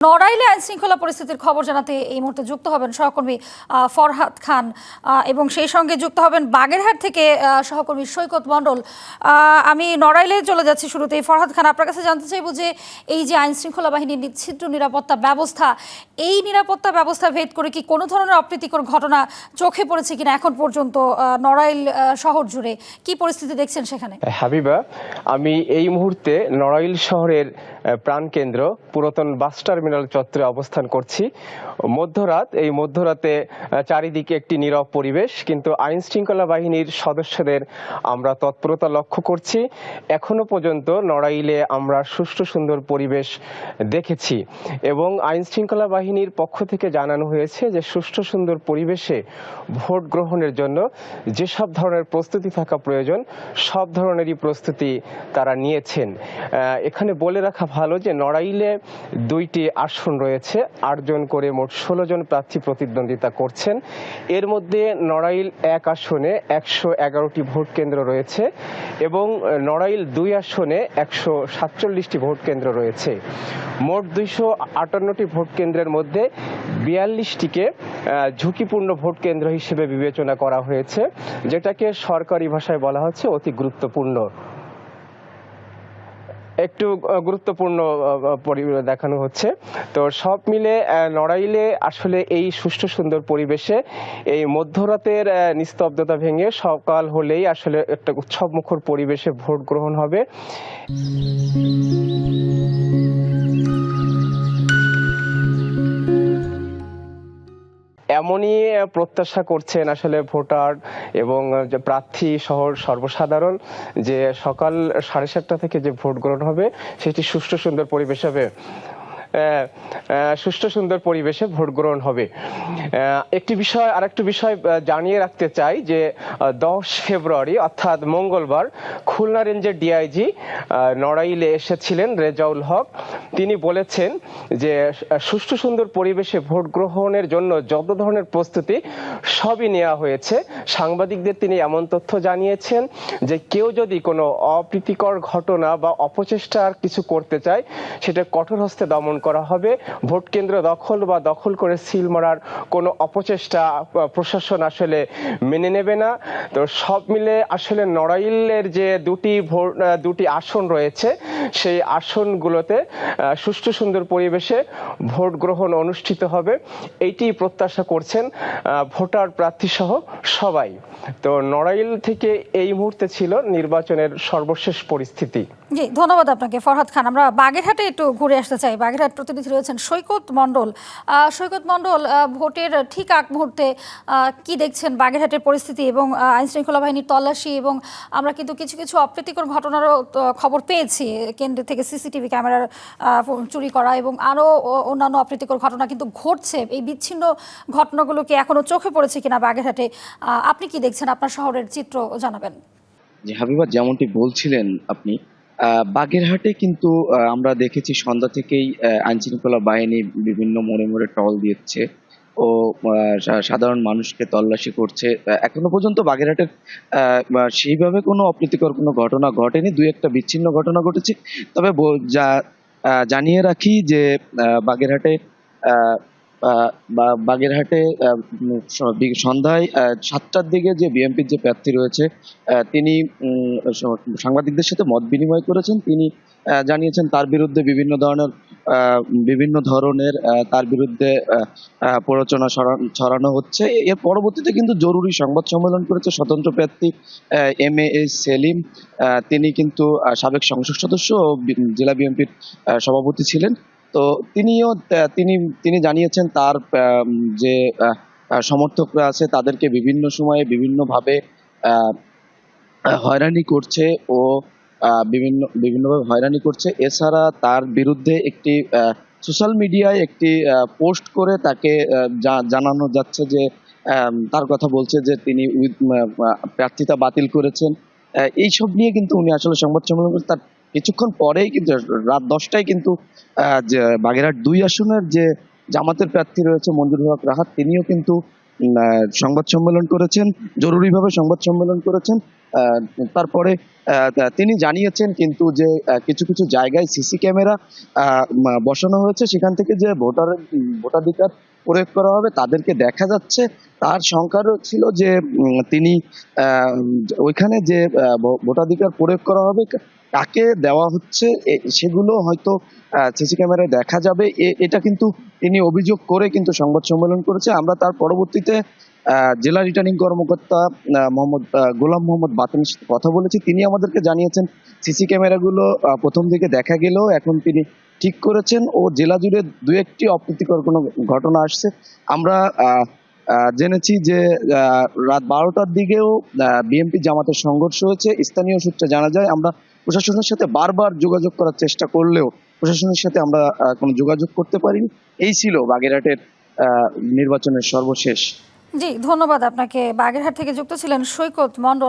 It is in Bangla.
নড়াইলে আইনশৃঙ্খলা পরিস্থিতির খবর জানাতে এই মুহূর্তে যুক্ত হবেন সহকর্মী ফরহাদ খান এবং সেই সঙ্গে যুক্ত হবেন বাগেরহাট থেকে সহকর্মী সৈকত মণ্ডল। আমি নড়াইলে চলে যাচ্ছি শুরুতেই। ফরহাদ খান, আপনার কাছে জানতে চাইব যে এই যে আইনশৃঙ্খলা বাহিনীর নিচ্ছিদ্র নিরাপত্তা ব্যবস্থা, এই নিরাপত্তা ব্যবস্থা ভেদ করে কি কোনো ধরনের অপ্রীতিকর ঘটনা চোখে পড়েছে কিনা এখন পর্যন্ত নড়াইল শহর জুড়ে? কি পরিস্থিতি দেখছেন সেখানে? হাবিবা, আমি এই মুহূর্তে নড়াইল শহরের প্রাণকেন্দ্র পুরাতন বাস টার্মিনাল চত্বরে অবস্থান করছি। এই মধ্যরাতে চারিদিকে একটি নীরব পরিবেশ, কিন্তু আইন শৃঙ্খলা বাহিনীর সদস্যদের আমরা তৎপরতা লক্ষ্য করছি। এখনো পর্যন্ত নড়াইলে আমরা সুষ্ঠু সুন্দর পরিবেশ দেখেছি এবং আইন শৃঙ্খলা বাহিনীর পক্ষ থেকে জানানো হয়েছে যে সুষ্ঠু সুন্দর পরিবেশে ভোট গ্রহণের জন্য যেসব ধরনের প্রস্তুতি থাকা প্রয়োজন সব ধরনেরই প্রস্তুতি তারা নিয়েছেন। এখানে বলে রাখা ভালো যে নড়াইলে 2টি আসন রয়েছে, 8 জন করে মোট 16 জন প্রার্থী প্রতিদ্বন্দ্বিতা করছেন। এর মধ্যে নড়াইল 1 আসনে 111টি ভোট কেন্দ্র রয়েছে এবং নড়াইল 2 আসনে 147টি ভোট কেন্দ্র রয়েছে। মোট 258টি ভোট কেন্দ্রের মধ্যে 42টিকে ঝুঁকিপূর্ণ ভোট কেন্দ্র হিসেবে বিবেচনা করা হয়েছে, যেটাকে সরকারি ভাষায় বলা হচ্ছে অতি গুরুত্বপূর্ণ। একটু গুরুত্বপূর্ণ দেখানো হচ্ছে। তো সব মিলে নড়াইলে আসলে এই সুষ্ঠু সুন্দর পরিবেশে এই মধ্যরাতের নিস্তব্ধতা ভেঙে সকাল হলেই আসলে একটা উৎসবমুখর পরিবেশে ভোট গ্রহণ হবে। এমনই প্রত্যাশা করছেন আসলে ভোটার এবং যে প্রার্থী সহ সর্বসাধারণ, যে সকাল 7:30 থেকে যে ভোট গ্রহণ হবে সেটি সুষ্ঠু সুন্দর পরিবেশ হবে। সুষ্ঠু সুন্দর পরিবেশে ভোট গ্রহণ হবে। আরেকটি বিষয় জানিয়ে রাখতে চাই যে 10 ফেব্রুয়ারি অর্থাৎ মঙ্গলবার খুলনা রেঞ্জের ডিআইজি নড়াইলে এসেছিলেন রেজাউল হক। তিনি বলেছেন যে সুষ্ঠু সুন্দর পরিবেশে ভোট গ্রহণের জন্য যত ধরনের প্রস্তুতি সবই নেওয়া হয়েছে। সাংবাদিকদের তিনি এমন তথ্য জানিয়েছেন যে কেউ যদি কোনো অপ্রীতিকর ঘটনা বা অপচেষ্টার কিছু করতে চায় সেটা কঠোর হস্তে দমন করা হবে। ভোট কেন্দ্র দখল করে সিল মারার কোনো অপচেষ্টা প্রশাসন আসলে মেনে নেবে না। তো সব মিলে আসলে নড়াইলের যে 2টি আসন রয়েছে সেই আসনগুলোতে সুষ্ঠু সুন্দর পরিবেশে ভোট গ্রহণ অনুষ্ঠিত হবে, এইটি প্রত্যাশা করছেন ভোটার প্রার্থী সহ সবাই। তো নড়াইল থেকে এই মুহূর্তে ছিল নির্বাচনের সর্বশেষ পরিস্থিতি। জি, ধন্যবাদ আপনাকে ফরহাদ খান। আমরা বাগেরহাটে একটু ঘুরে আসতে চাই। বাগেরহাট প্রতিনিধি রয়েছেন সৈকত মণ্ডল। সৈকত মণ্ডল, ভোটের ঠিক আগ মুহূর্তে কি দেখছেন বাগেরহাটের পরিস্থিতি এবং আইনশৃঙ্খলা বাহিনীর তল্লাশি, এবং আমরা কিন্তু কিছু কিছু অপ্রীতিকর ঘটনারও খবর পেয়েছি, কেন্দ্র থেকে সিসিটিভি ক্যামেরার চুরি করা এবং আরও অন্যান্য অপ্রীতিকর ঘটনা কিন্তু ঘটছে। এই বিচ্ছিন্ন ঘটনাগুলোকে এখনো চোখে পড়েছে কিনা বাগেরহাটে? আপনি কি দেখছেন? আপনার শহরের চিত্র জানাবেন। জি হাবিবা, যেমনটি বলছিলেন আপনি, বাগেরহাটে কিন্তু আমরা দেখেছি সন্ধ্যা থেকেই আইনশৃঙ্খলা বাহিনী বিভিন্ন মোড়ে মোড়ে টহল দিচ্ছে ও সাধারণ মানুষকে তল্লাশি করছে। এখনো পর্যন্ত বাগেরহাটের সেইভাবে কোনো অপ্রীতিকর কোনো ঘটনা ঘটেনি, 2-1টা বিচ্ছিন্ন ঘটনা ঘটেছে। তবে জানিয়ে রাখি যে বাগেরহাটে সন্ধ্যায় 7টার দিকে যে বিএনপির যে প্রার্থী রয়েছে তিনি সাংবাদিকদের সাথে মত বিনিময় করেছেন। তিনি জানিয়েছেন তার বিরুদ্ধে বিভিন্ন ধরনের তার বিরুদ্ধে প্ররোচনা ছড়ানো হচ্ছে। এর পরবর্তীতে কিন্তু জরুরি সংবাদ সম্মেলন করেছে স্বতন্ত্র প্রার্থী MAS সেলিম। তিনি কিন্তু সাবেক সংসদ সদস্য ও জেলা বিএনপির সভাপতি ছিলেন। তো তিনি জানিয়েছেন তার যে সমর্থকরা আছে তাদেরকে বিভিন্ন সময়ে বিভিন্নভাবে হয়রানি করছে ও বিভিন্নভাবে হয়রানি করছে। এছাড়া তার বিরুদ্ধে একটি সোশ্যাল মিডিয়ায় একটি পোস্ট করে তাকে জানানো যাচ্ছে যে তার কথা বলছে যে তিনি প্রার্থিতা বাতিল করেছেন। এইসব নিয়ে কিন্তু উনি আসলে সংবাদ সম্মেলন করেন। তার কিছুক্ষণ পরেই কিন্তু রাত 10টায় কিন্তু বাগেরহাট 2 আসনের যে জামাতের প্রার্থী রয়েছে মঞ্জুর হক রাহাত, তিনিও কিন্তু সংবাদ সম্মেলন করেছেন, জরুরিভাবে সংবাদ সম্মেলন করেছেন। তারপরে তিনি জানিয়েছেন কিন্তু যে কিছু কিছু জায়গায় সিসি ক্যামেরা বসানো হয়েছে, সেখান থেকে যে ভোটাধিকার প্রয়োগ করা হবে তাদেরকে দেখা যাচ্ছে। তার শঙ্কারও ছিল যে তিনি ওইখানে যে ভোটাধিকার প্রয়োগ করা হবে কাকে দেওয়া হচ্ছে সেগুলো হয়তো সিসি ক্যামেরায় দেখা যাবে, এটা কিন্তু তিনি অভিযোগ করে কিন্তু সংবাদ সম্মেলন করেছে। আমরা তার পরবর্তীতে জেলা রিটার্নিং কর্মকর্তা গোলাম মোহাম্মদ বাতেনের সাথে কথা বলেছি। তিনি আমাদেরকে জানিয়েছেন সিসি ক্যামেরাগুলো প্রথম দিকে দেখা গেলেও এখন তিনি ঠিক করেছেন ও জেলা জুড়ে দু একটি অপ্রীতিকর কোনো ঘটনা আসছে। আমরা জেনেছি যে রাত 12টার দিকেও বিএনপি জামাতের সংঘর্ষ হয়েছে, স্থানীয় সূত্রে জানা যায়। আমরা প্রশাসনের সাথে বারবার যোগাযোগ করার চেষ্টা করলেও প্রশাসনের সাথে আমরা কোনো যোগাযোগ করতে পারিনি। এই ছিল বাগেরহাটের নির্বাচনের সর্বশেষ। জি, ধন্যবাদ আপনাকে। বাগেরহাট থেকে যুক্ত ছিলেন সৈকত মণ্ডল।